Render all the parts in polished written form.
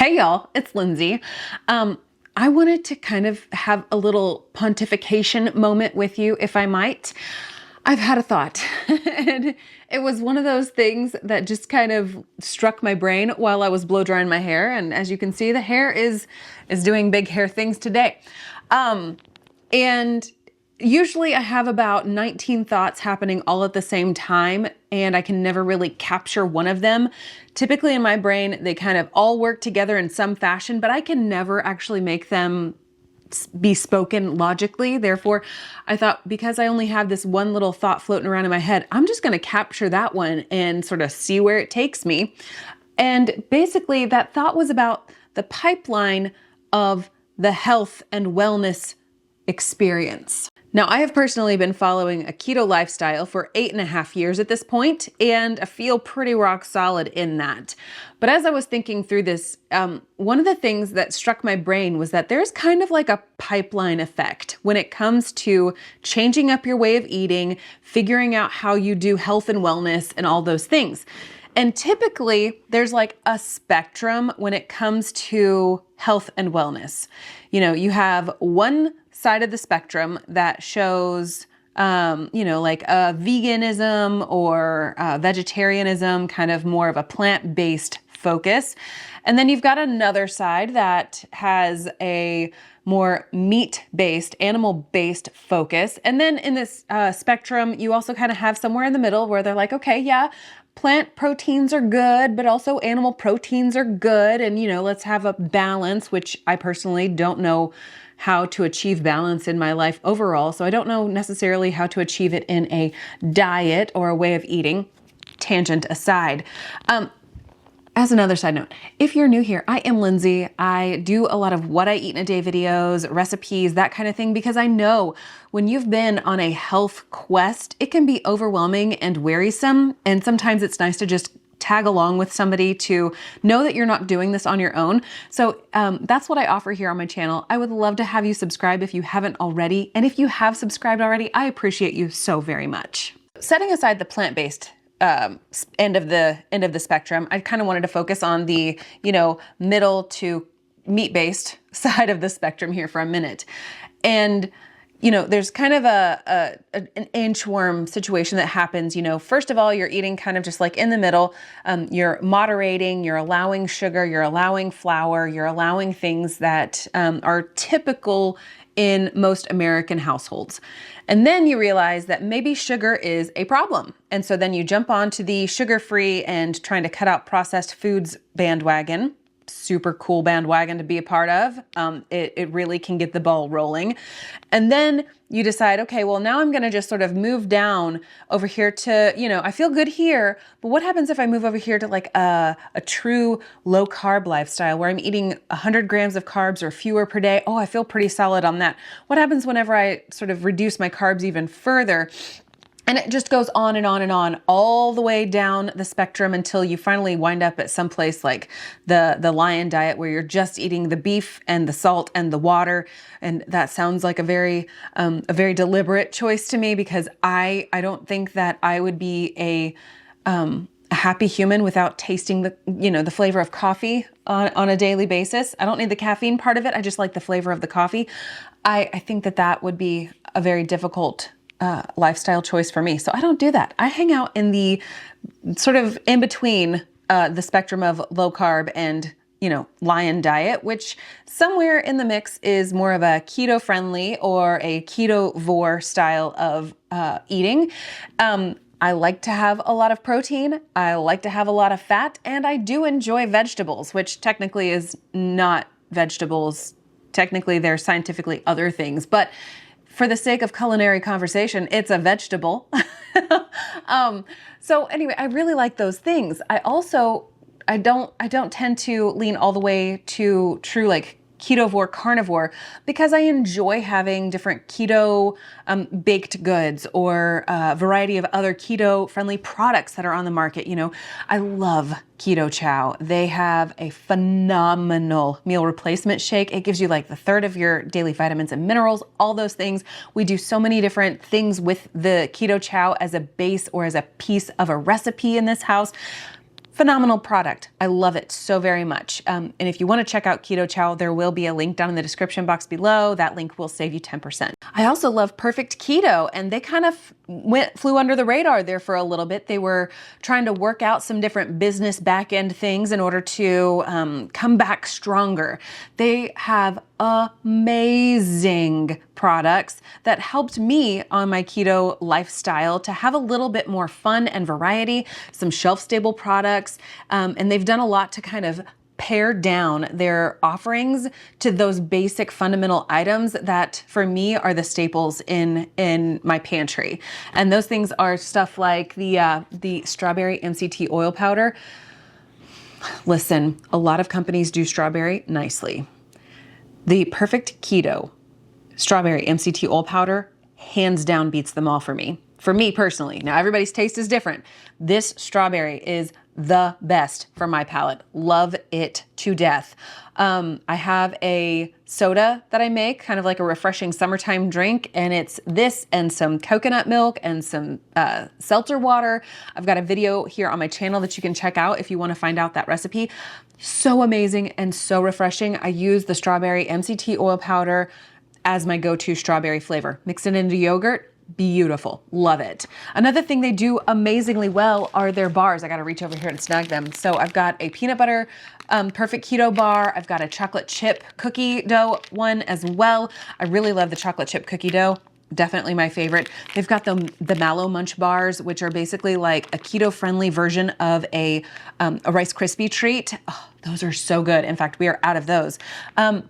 Hey y'all, it's Lindsey. I wanted to kind of have a little pontification moment with you, if I might. I've had a thought, and it was one of those things that just kind of struck my brain while I was blow drying my hair. And as you can see, the hair is doing big hair things today. And usually I have about 19 thoughts happening all at the same time, and I can never really capture one of them. Typically in my brain, they kind of all work together in some fashion, but I can never actually make them be spoken logically. Therefore, I thought, because I only have this one little thought floating around in my head, I'm just going to capture that one and sort of see where it takes me. And basically that thought was about the pipeline of the health and wellness experience. Now, I have personally been following a keto lifestyle for 8.5 years at this point, and I feel pretty rock solid in that. But as I was thinking through this, one of the things that struck my brain was that there's kind of like a pipeline effect when it comes to changing up your way of eating, figuring out how you do health and wellness and all those things. And typically there's like a spectrum when it comes to health and wellness. You know, you have one side of the spectrum that shows, like veganism or vegetarianism, kind of more of a plant-based focus. And then you've got another side that has a more meat-based, animal-based focus. And then in this spectrum, you also kind of have somewhere in the middle where they're like, okay, yeah, plant proteins are good, but also animal proteins are good. And, let's have a balance, which I personally don't know how to achieve balance in my life overall. So I don't know necessarily how to achieve it in a diet or a way of eating, tangent aside. As another side note, if you're new here, I am Lindsey. I do a lot of what I eat in a day videos, recipes, that kind of thing, because I know when you've been on a health quest, it can be overwhelming and wearisome. And sometimes it's nice to just tag along with somebody to know that you're not doing this on your own. So that's what I offer here on my channel. I would love to have you subscribe if you haven't already. And if you have subscribed already, I appreciate you so very much. Setting aside the plant-based end of the spectrum, I kind of wanted to focus on the, middle to meat-based side of the spectrum here for a minute. And there's kind of an inchworm situation that happens. First of all, you're eating kind of just like in the middle. You're moderating, you're allowing sugar, you're allowing flour, you're allowing things that are typical in most American households. And then you realize that maybe sugar is a problem. And so then you jump onto the sugar-free and trying to cut out processed foods bandwagon. Super cool bandwagon to be a part of. It really can get the ball rolling. And then you decide, okay, well, now I'm going to just sort of move down over here to, I feel good here, but what happens if I move over here to like a true low carb lifestyle where I'm eating 100 grams of carbs or fewer per day? Oh, I feel pretty solid on that. What happens whenever I sort of reduce my carbs even further? And it just goes on and on and on, all the way down the spectrum until you finally wind up at some place like the lion diet, where you're just eating the beef and the salt and the water. And that sounds like a very deliberate choice to me, because I don't think that I would be a happy human without tasting the flavor of coffee on a daily basis. I don't need the caffeine part of it. I just like the flavor of the coffee. I think that would be a very difficult lifestyle choice for me. So I don't do that. I hang out in the sort of in between the spectrum of low carb and, lion diet, which somewhere in the mix is more of a keto friendly or a ketovore style of eating. I like to have a lot of protein. I like to have a lot of fat, and I do enjoy vegetables, which technically is not vegetables. Technically, they're scientifically other things, but for the sake of culinary conversation, it's a vegetable. So anyway, I really like those things. I don't tend to lean all the way to true like ketovore carnivore, because I enjoy having different keto baked goods or a variety of other keto friendly products that are on the market. I love KetoChow. They have a phenomenal meal replacement shake. It gives you like the third of your daily vitamins and minerals, all those things. We do so many different things with the KetoChow as a base or as a piece of a recipe in this house. Phenomenal product. I love it so very much. And if you want to check out KetoChow, there will be a link down in the description box below. That link will save you 10%. I also love Perfect Keto, and they kind of flew under the radar there for a little bit. They were trying to work out some different business back end things in order to come back stronger. They have amazing products that helped me on my keto lifestyle to have a little bit more fun and variety, some shelf-stable products, and they've done a lot to kind of pare down their offerings to those basic fundamental items that for me are the staples in my pantry. And those things are stuff like the strawberry MCT oil powder. Listen, a lot of companies do strawberry nicely. The Perfect Keto strawberry MCT oil powder hands down beats them all for me. For me personally. Now everybody's taste is different. This strawberry is the best for my palate. Love it to death. I have a soda that I make, kind of like a refreshing summertime drink, and it's this and some coconut milk and some seltzer water. I've got a video here on my channel that you can check out if you want to find out that recipe. So amazing and so refreshing. I use the strawberry MCT oil powder as my go-to strawberry flavor. Mix it into yogurt. Beautiful. Love it. Another thing they do amazingly well are their bars. I got to reach over here and snag them. So I've got a peanut butter Perfect Keto bar. I've got a chocolate chip cookie dough one as well. I really love the chocolate chip cookie dough. Definitely my favorite. They've got the Mallow Munch bars, which are basically like a keto-friendly version of a Rice Krispie treat. Oh, those are so good. In fact, we are out of those. And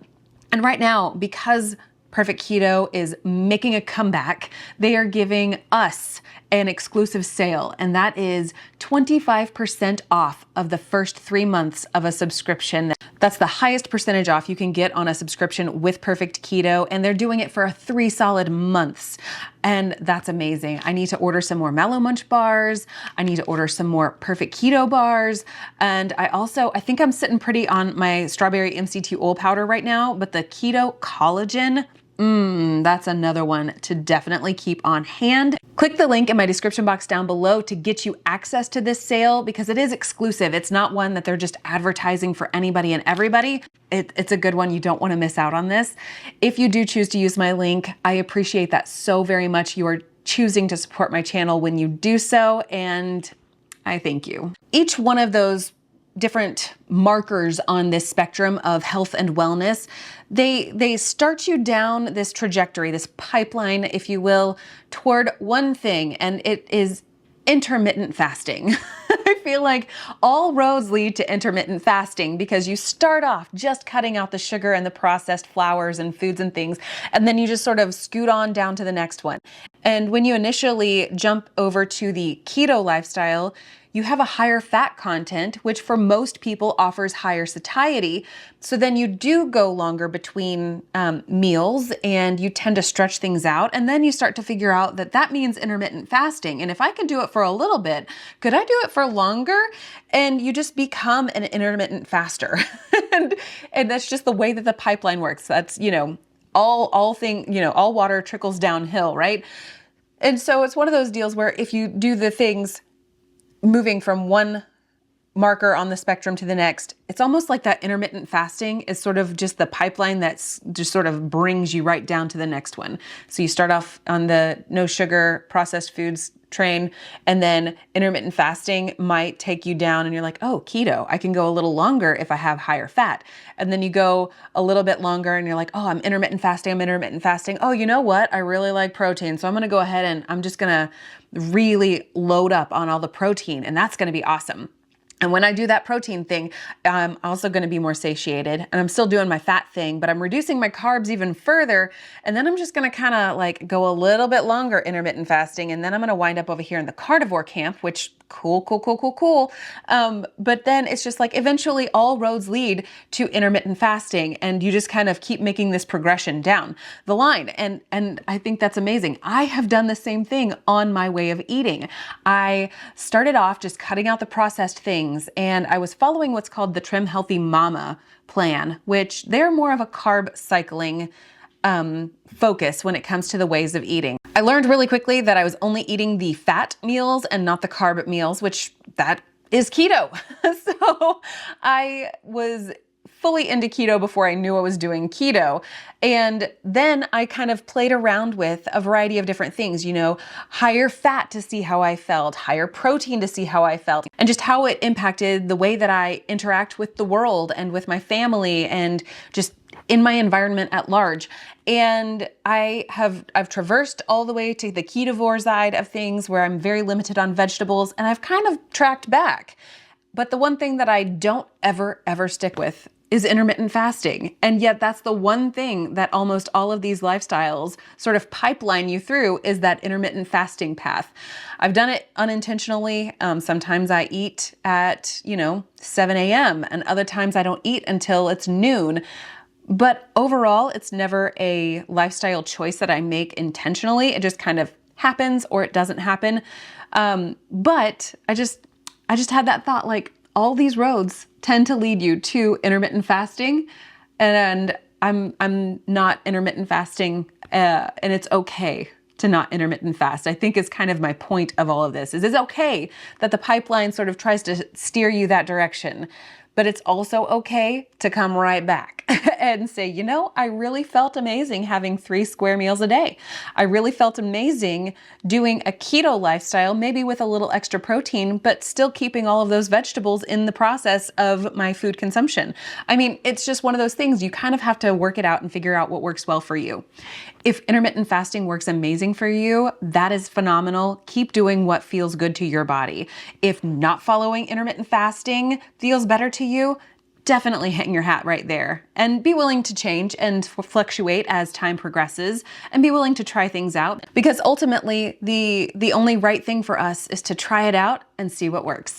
right now, because Perfect Keto is making a comeback, they are giving us an exclusive sale, and that is 25% off of the first 3 months of a subscription. That's the highest percentage off you can get on a subscription with Perfect Keto, and they're doing it for 3 solid months. And that's amazing. I need to order some more Mallow Munch bars. I need to order some more Perfect Keto bars. And I think I'm sitting pretty on my strawberry MCT oil powder right now, but the Keto Collagen, that's another one to definitely keep on hand. Click the link in my description box down below to get you access to this sale because it is exclusive. It's not one that they're just advertising for anybody and everybody. It's a good one. You don't want to miss out on this. If you do choose to use my link, I appreciate that so very much. You are choosing to support my channel when you do so, and I thank you. Each one of those different markers on this spectrum of health and wellness, they start you down this trajectory, this pipeline, if you will, toward one thing, and it is intermittent fasting. I feel like all roads lead to intermittent fasting because you start off just cutting out the sugar and the processed flours and foods and things, and then you just sort of scoot on down to the next one. And when you initially jump over to the keto lifestyle, you have a higher fat content, which for most people offers higher satiety. So then you do go longer between meals and you tend to stretch things out. And then you start to figure out that that means intermittent fasting. And if I can do it for a little bit, could I do it for longer? And you just become an intermittent faster. and that's just the way that the pipeline works. That's, all water trickles downhill, right? And so it's one of those deals where if you do the things moving from one marker on the spectrum to the next, it's almost like that intermittent fasting is sort of just the pipeline that's just sort of brings you right down to the next one. So you start off on the no sugar processed foods train, and then intermittent fasting might take you down and you're like, oh, keto, I can go a little longer if I have higher fat. And then you go a little bit longer and you're like, oh, I'm intermittent fasting. Oh, you know what? I really like protein. So I'm going to go ahead and I'm just going to really load up on all the protein, and that's going to be awesome. And when I do that protein thing, I'm also going to be more satiated, and I'm still doing my fat thing, but I'm reducing my carbs even further. And then I'm just going to kind of like go a little bit longer intermittent fasting. And then I'm going to wind up over here in the carnivore camp, which cool. But then it's just like eventually all roads lead to intermittent fasting, and you just kind of keep making this progression down the line. And I think that's amazing. I have done the same thing on my way of eating. I started off just cutting out the processed things, and I was following what's called the Trim Healthy Mama plan, which they're more of a carb cycling focus when it comes to the ways of eating. I learned really quickly that I was only eating the fat meals and not the carb meals, which that is keto. So I was fully into keto before I knew I was doing keto. And then I kind of played around with a variety of different things, higher fat to see how I felt, higher protein to see how I felt, and just how it impacted the way that I interact with the world and with my family and just in my environment at large. And I've traversed all the way to the ketovore side of things where I'm very limited on vegetables, and I've kind of tracked back. But the one thing that I don't ever stick with is intermittent fasting. And yet that's the one thing that almost all of these lifestyles sort of pipeline you through, is that intermittent fasting path. I've done it unintentionally. Sometimes I eat at, 7 a.m. and other times I don't eat until it's noon. But overall, it's never a lifestyle choice that I make intentionally. It just kind of happens or it doesn't happen. But I just had that thought, like, all these roads tend to lead you to intermittent fasting, and I'm not intermittent fasting, and it's okay to not intermittent fast. I think is kind of my point of all of this, is it's okay that the pipeline sort of tries to steer you that direction, but it's also okay to come right back and say, I really felt amazing having 3 square meals a day. I really felt amazing doing a keto lifestyle, maybe with a little extra protein, but still keeping all of those vegetables in the process of my food consumption. I mean, it's just one of those things. You kind of have to work it out and figure out what works well for you. If intermittent fasting works amazing for you, that is phenomenal. Keep doing what feels good to your body. If not following intermittent fasting feels better to you, definitely hang your hat right there and be willing to change and fluctuate as time progresses, and be willing to try things out, because ultimately the only right thing for us is to try it out and see what works.